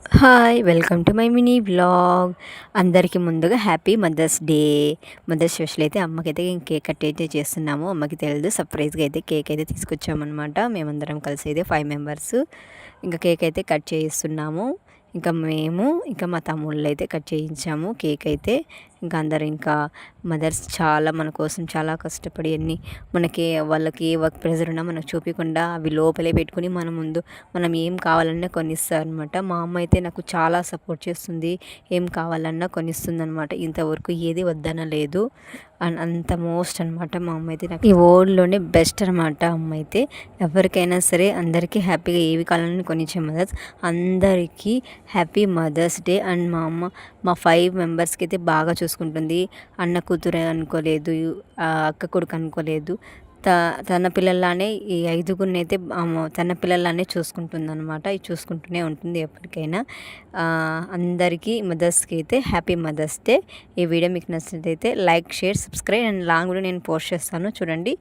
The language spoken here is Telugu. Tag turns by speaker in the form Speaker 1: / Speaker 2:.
Speaker 1: Hi! Welcome to my mini vlog. అందరికీ ముందుగా happy mother's day. Mother's special అయితే అమ్మకైతే కేక్ కట్ అయితే చేస్తున్నాము. అమ్మకి తెలియదు, సర్ప్రైజ్‌గా అయితే కేక్ అయితే తీసుకొచ్చామన్నమాట. మేమందరం కలిసి అయితే 5 మెంబర్స్ ఇంకా కేక్ అయితే కట్ చేయిస్తున్నాము. ఇంకా మేము ఇంకా మా తమ్ముళ్ళైతే కట్ చేయించాము కేక్ అయితే. ఇంకా అందరూ ఇంకా మదర్స్ చాలా మన కోసం చాలా కష్టపడి అన్నీ మనకి వాళ్ళకి ఏ వర్క్ ప్రెషర్ ఉన్నా మనకు చూపించకుండా అవి లోపలే పెట్టుకుని మన ముందు మనం ఏం కావాలన్నా కొనిస్తారనమాట. మా అమ్మ అయితే నాకు చాలా సపోర్ట్ చేస్తుంది. ఏం కావాలన్నా కొనిస్తుందనమాట. ఇంతవరకు ఏది వద్దనలేదు. అంత మోస్ట్ అనమాట మా అమ్మ అయితే. నాకు ఈ వరల్డ్‌లోనే బెస్ట్ అనమాట అమ్మ అయితే. ఎవరికైనా సరే అందరికీ హ్యాపీగా ఏవి కావాలన్నా కొనిచ్చే మదర్స్. అందరికీ హ్యాపీ మదర్స్ డే. అండ్ మా అమ్మ మా 5 మెంబర్స్‌కి అయితే బాగా చూసుకుంటుంది. అన్న కూతురు అనుకోలేదు, అక్క కొడుకు అనుకోలేదు. తన పిల్లల్లానే ఈ 5గురినైతే తన పిల్లల్లానే చూసుకుంటుందనమాట. ఇది చూసుకుంటూనే ఉంటుంది ఎప్పటికైనా. అందరికీ మదర్స్‌కి అయితే హ్యాపీ మదర్స్ డే. ఈ వీడియో మీకు నచ్చినట్లయితే like, share, subscribe and long కూడా నేను పోస్ట్ చేస్తాను చూడండి.